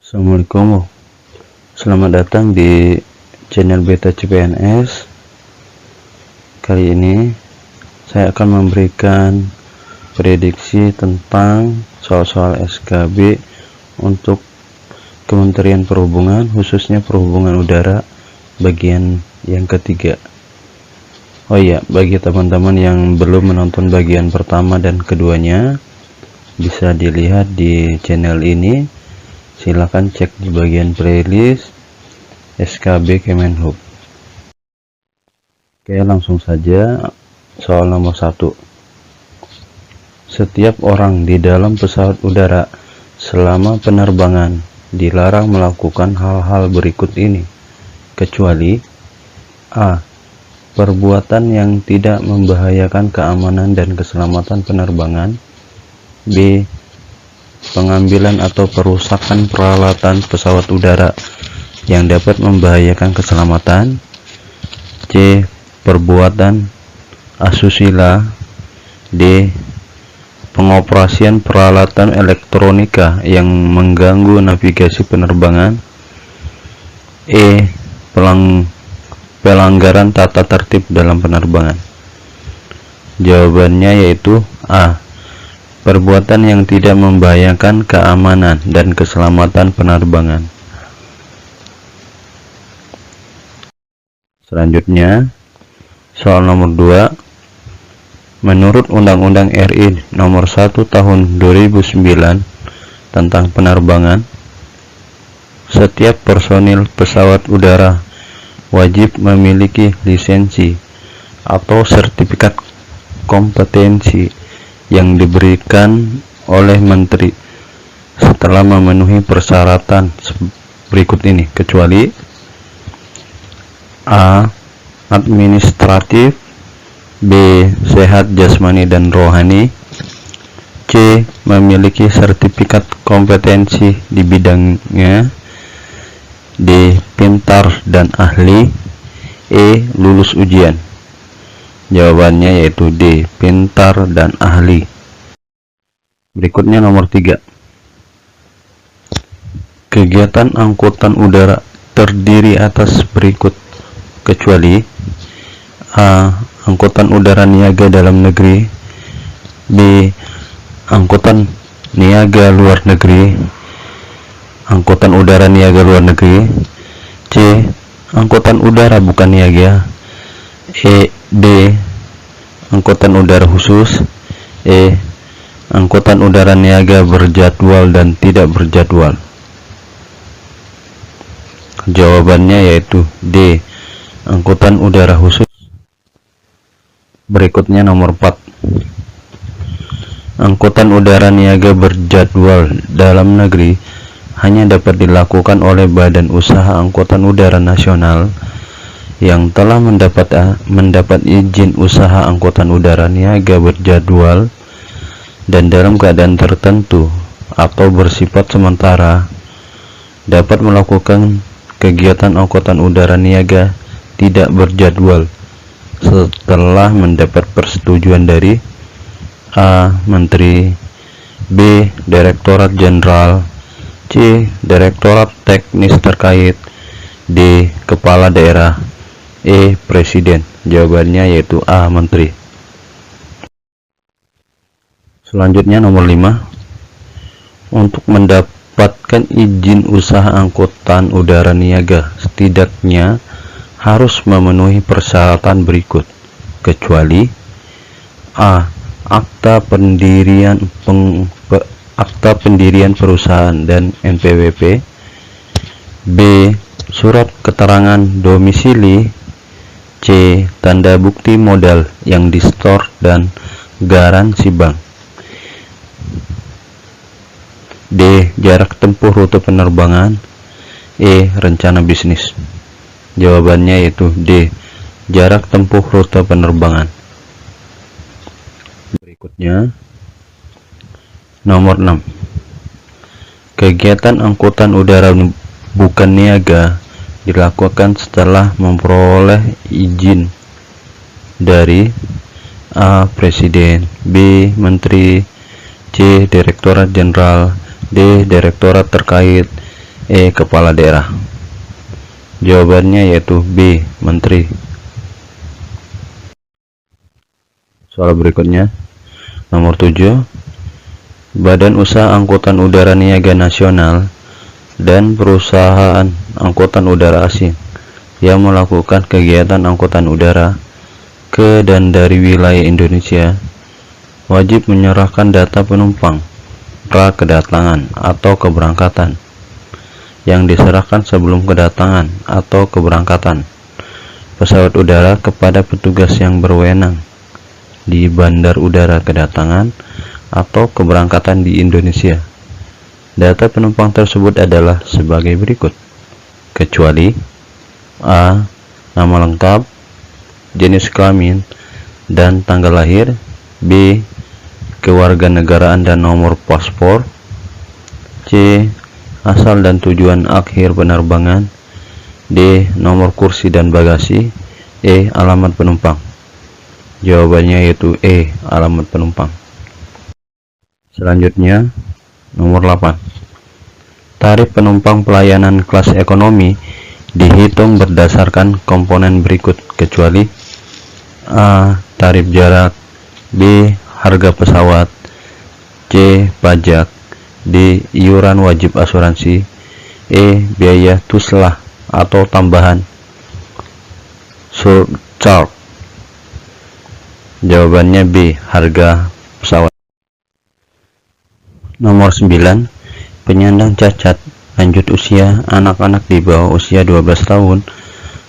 Assalamualaikum, selamat datang di channel Beta CPNS. Kali ini saya akan memberikan prediksi tentang soal-soal SKB untuk Kementerian Perhubungan, khususnya Perhubungan Udara bagian yang ketiga. Oh iya, bagi teman-teman yang belum menonton bagian pertama dan keduanya, bisa dilihat di channel ini. Silakan cek di bagian playlist SKB Kemenhub. Oke, langsung saja soal nomor 1. Setiap orang di dalam pesawat udara selama penerbangan dilarang melakukan hal-hal berikut ini, kecuali A. Perbuatan yang tidak membahayakan keamanan dan keselamatan penerbangan. B. Pengambilan atau perusakan peralatan pesawat udara yang dapat membahayakan keselamatan. C. Perbuatan asusila. D. Pengoperasian peralatan elektronika yang mengganggu navigasi penerbangan. E. Pelanggaran tata tertib dalam penerbangan. Jawabannya yaitu A. Perbuatan yang tidak membahayakan keamanan dan keselamatan penerbangan. Selanjutnya, soal nomor 2. Menurut Undang-Undang RI Nomor 1 Tahun 2009 tentang penerbangan, setiap personil pesawat udara wajib memiliki lisensi atau sertifikat kompetensi yang diberikan oleh Menteri setelah memenuhi persyaratan berikut ini, kecuali A. Administratif. B. Sehat jasmani dan rohani. C. Memiliki sertifikat kompetensi di bidangnya. D. Pintar dan ahli. E. Lulus ujian. Jawabannya yaitu D. Pintar dan ahli. Berikutnya nomor 3. Kegiatan angkutan udara terdiri atas berikut, kecuali A. Angkutan udara niaga dalam negeri. B. Angkutan niaga luar negeri. Angkutan udara niaga luar negeri. C. Angkutan udara bukan niaga. D. Angkutan udara khusus. E. Angkutan udara niaga berjadwal dan tidak berjadwal. Jawabannya yaitu D. Angkutan udara khusus. Berikutnya nomor 4. Angkutan udara niaga berjadwal dalam negeri hanya dapat dilakukan oleh Badan Usaha Angkutan Udara Nasional yang telah mendapat izin usaha angkutan udara niaga berjadwal dan dalam keadaan tertentu atau bersifat sementara dapat melakukan kegiatan angkutan udara niaga tidak berjadwal setelah mendapat persetujuan dari A. Menteri. B. Direktorat Jenderal. C. Direktorat Teknis terkait. D. Kepala Daerah. E. Presiden. Jawabannya yaitu A. Menteri. Selanjutnya nomor 5. Untuk mendapatkan izin usaha angkutan udara niaga setidaknya harus memenuhi persyaratan berikut, kecuali A. Akta pendirian perusahaan dan NPWP. B. Surat keterangan domisili. C. Tanda bukti modal yang disetor dan garansi bank. D. Jarak tempuh rute penerbangan. E. Rencana bisnis. Jawabannya yaitu D. Jarak tempuh rute penerbangan. Berikutnya nomor 6. Kegiatan angkutan udara bukan niaga dilakukan setelah memperoleh izin dari A. Presiden. B. Menteri. C. Direktorat Jenderal. D. Direktorat terkait. E. Kepala daerah. Jawabannya yaitu B. Menteri. Soal berikutnya, nomor 7. Badan Usaha Angkutan Udara Niaga Nasional dan perusahaan angkutan udara asing yang melakukan kegiatan angkutan udara ke dan dari wilayah Indonesia wajib menyerahkan data penumpang pra-kedatangan atau keberangkatan yang diserahkan sebelum kedatangan atau keberangkatan pesawat udara kepada petugas yang berwenang di bandar udara kedatangan atau keberangkatan di Indonesia. Data penumpang tersebut adalah sebagai berikut, kecuali A. Nama lengkap, jenis kelamin, dan tanggal lahir. B. Kewarganegaraan dan nomor paspor. C. Asal dan tujuan akhir penerbangan. D. Nomor kursi dan bagasi. E. Alamat penumpang. Jawabannya yaitu E. Alamat penumpang. Selanjutnya, nomor 8. Tarif penumpang pelayanan kelas ekonomi dihitung berdasarkan komponen berikut, kecuali A. Tarif jarak. B. Harga pesawat. C. Pajak. D. Iuran wajib asuransi. E. Biaya tuslah atau tambahan surcharge. Jawabannya B. Harga pesawat. Nomor 9. Penyandang cacat lanjut usia, anak-anak di bawah usia 12 tahun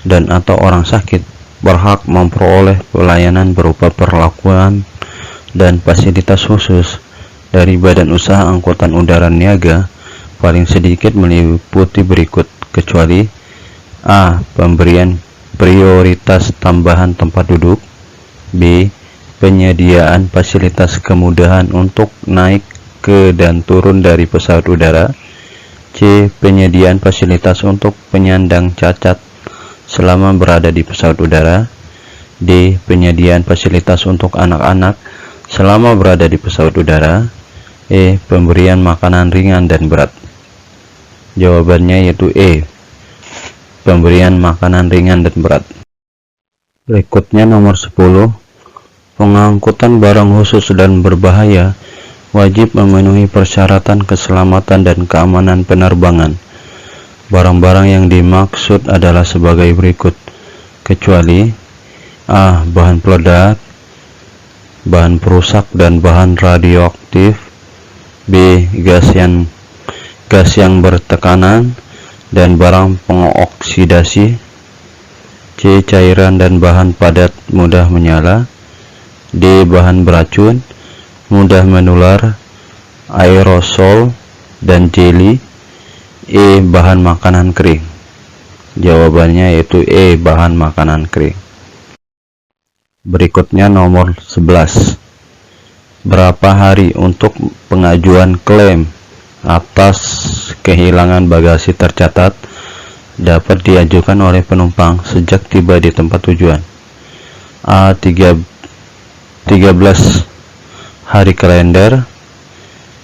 dan atau orang sakit berhak memperoleh pelayanan berupa perlakuan dan fasilitas khusus dari Badan Usaha Angkutan Udara Niaga paling sedikit meliputi berikut, kecuali A. Pemberian prioritas tambahan tempat duduk. B. Penyediaan fasilitas kemudahan untuk naik ke dan turun dari pesawat udara. C. Penyediaan fasilitas untuk penyandang cacat selama berada di pesawat udara. D. Penyediaan fasilitas untuk anak-anak selama berada di pesawat udara. E. Pemberian makanan ringan dan berat. Jawabannya yaitu E. Pemberian makanan ringan dan berat. Berikutnya nomor 10. Pengangkutan barang khusus dan berbahaya wajib memenuhi persyaratan keselamatan dan keamanan penerbangan. Barang-barang yang dimaksud adalah sebagai berikut, kecuali A. Bahan peledak, bahan perusak dan bahan radioaktif. B. Gas yang bertekanan dan barang pengoksidasi. C. Cairan dan bahan padat mudah menyala. D. Bahan beracun mudah menular, aerosol dan jeli. E. Bahan makanan kering. Jawabannya yaitu E. Bahan makanan kering. Berikutnya nomor 11. Berapa hari untuk pengajuan klaim atas kehilangan bagasi tercatat dapat diajukan oleh penumpang sejak tiba di tempat tujuan? A. 13 hari kalender.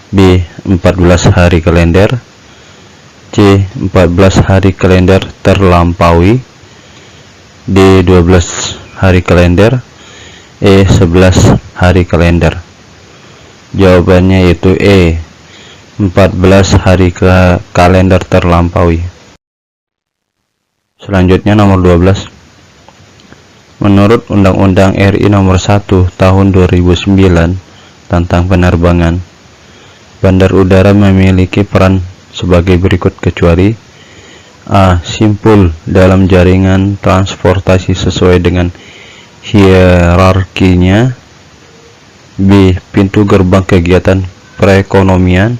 B. 14 hari kalender. C. 14 hari kalender terlampaui. D. 12 hari kalender. E. 11 hari kalender. Jawabannya yaitu E. 14 hari kalender terlampaui. Selanjutnya nomor 12. Menurut Undang-Undang RI nomor 1 tahun 2009 tentang penerbangan, bandar udara memiliki peran sebagai berikut, kecuali A. Simpul dalam jaringan transportasi sesuai dengan hierarkinya. B. Pintu gerbang kegiatan perekonomian.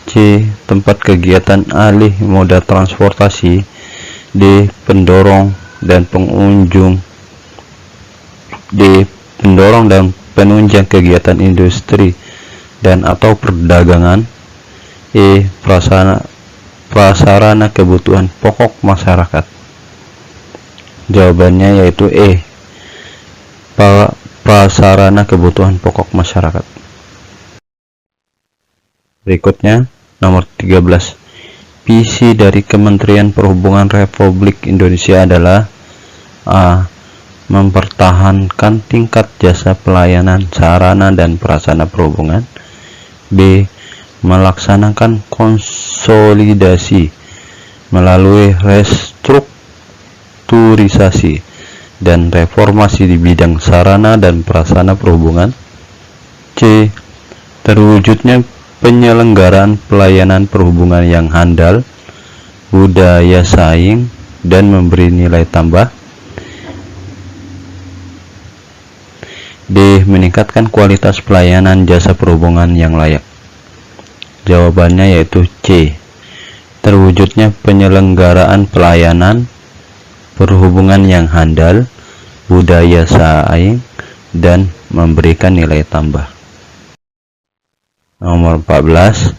C. Tempat kegiatan alih moda transportasi. D. Pendorong dan pengunjung. D. Pendorong dan penunjang kegiatan industri dan atau perdagangan. E. Prasarana kebutuhan pokok masyarakat. Jawabannya yaitu E. Prasarana kebutuhan pokok masyarakat. Berikutnya nomor 13. Visi dari Kementerian Perhubungan Republik Indonesia adalah A. Mempertahankan tingkat jasa pelayanan sarana dan prasarana perhubungan. B. Melaksanakan konsolidasi melalui restrukturisasi dan reformasi di bidang sarana dan prasarana perhubungan. C. Terwujudnya penyelenggaraan pelayanan perhubungan yang handal, budaya saing, dan memberi nilai tambah. D. Meningkatkan kualitas pelayanan jasa perhubungan yang layak. Jawabannya yaitu C. Terwujudnya penyelenggaraan pelayanan perhubungan yang handal, budaya saing, dan memberikan nilai tambah. Nomor 14.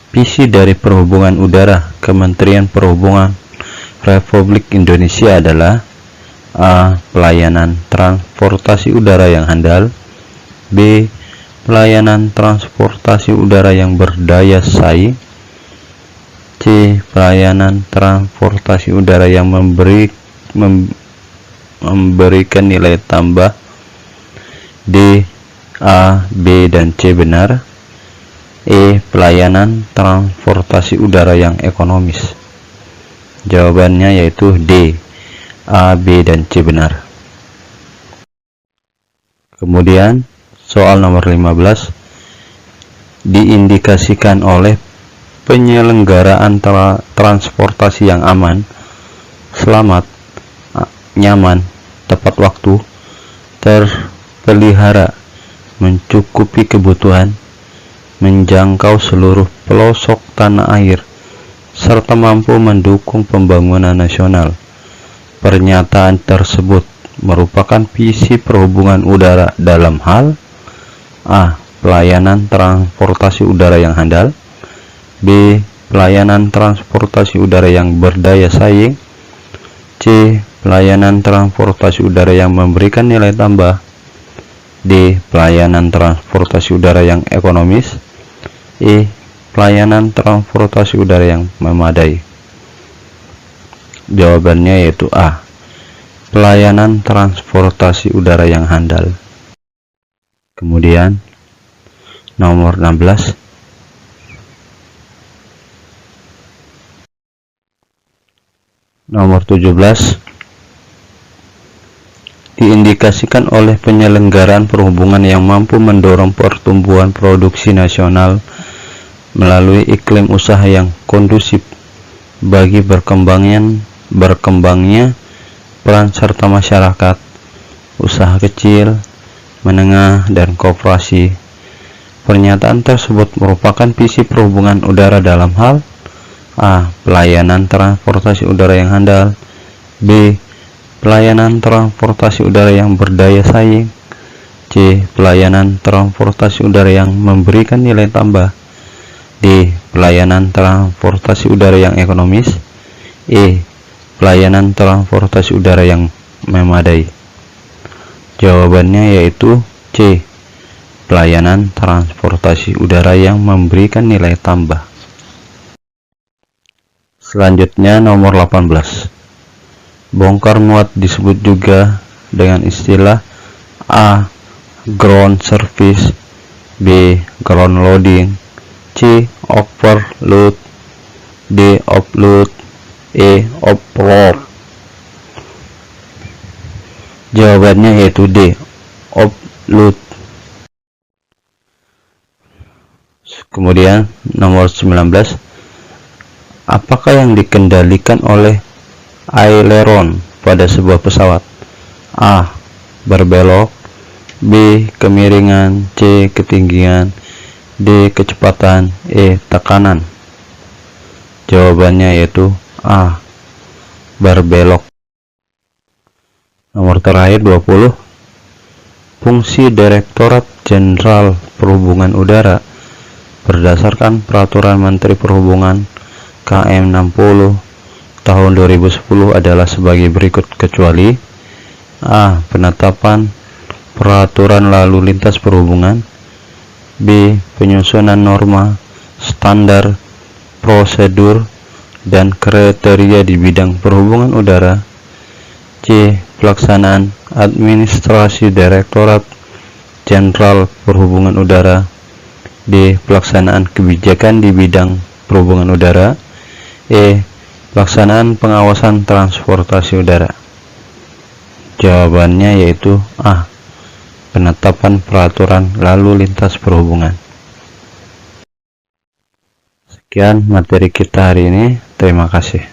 Visi dari Perhubungan Udara Kementerian Perhubungan Republik Indonesia adalah A. Pelayanan transportasi udara yang handal. B. Pelayanan transportasi udara yang berdaya saing. C. Pelayanan transportasi udara yang memberikan nilai tambah. D. A, B, dan C benar. E. Pelayanan transportasi udara yang ekonomis. Jawabannya yaitu D. A, B, dan C benar. Kemudian soal nomor 15. Diindikasikan oleh penyelenggaraan transportasi yang aman, selamat, nyaman, tepat waktu, terpelihara, mencukupi kebutuhan, menjangkau seluruh pelosok tanah air, serta mampu mendukung pembangunan nasional. Pernyataan tersebut merupakan visi perhubungan udara dalam hal A. Pelayanan transportasi udara yang handal. B. Pelayanan transportasi udara yang berdaya saing. C. Pelayanan transportasi udara yang memberikan nilai tambah. D. Pelayanan transportasi udara yang ekonomis. E. Pelayanan transportasi udara yang memadai. Jawabannya yaitu A. Pelayanan transportasi udara yang handal. Kemudian nomor 16. Nomor 17. Diindikasikan oleh penyelenggaraan perhubungan yang mampu mendorong pertumbuhan produksi nasional melalui iklim usaha yang kondusif bagi berkembangnya peran serta masyarakat, usaha kecil, menengah, dan koperasi. Pernyataan tersebut merupakan visi perhubungan udara dalam hal A. Pelayanan transportasi udara yang handal. B. Pelayanan transportasi udara yang berdaya saing. C. Pelayanan transportasi udara yang memberikan nilai tambah. D. Pelayanan transportasi udara yang ekonomis. E. Pelayanan transportasi udara yang memadai. Jawabannya yaitu C. Pelayanan transportasi udara yang memberikan nilai tambah. Selanjutnya nomor 18. Bongkar muat disebut juga dengan istilah A. Ground service. B. Ground loading. C. Overload. D. offload. E. Offload. Jawabannya yaitu D. Offload. Kemudian nomor 19. Apakah yang dikendalikan oleh aileron pada sebuah pesawat? A. Berbelok. B. Kemiringan. C. Ketinggian. D. Kecepatan. E. Tekanan. Jawabannya yaitu A. Berbelok. Nomor terakhir 20. Fungsi Direktorat Jenderal Perhubungan Udara berdasarkan Peraturan Menteri Perhubungan KM 60 tahun 2010 adalah sebagai berikut kecuali A. Penetapan peraturan lalu lintas perhubungan. B. Penyusunan norma, standar, prosedur dan kriteria di bidang perhubungan udara. C. Pelaksanaan administrasi Direktorat Jenderal Perhubungan Udara. D. Pelaksanaan kebijakan di bidang perhubungan udara. E. Pelaksanaan pengawasan transportasi udara. Jawabannya yaitu A. Penetapan peraturan lalu lintas perhubungan. Sekian materi kita hari ini. Terima kasih.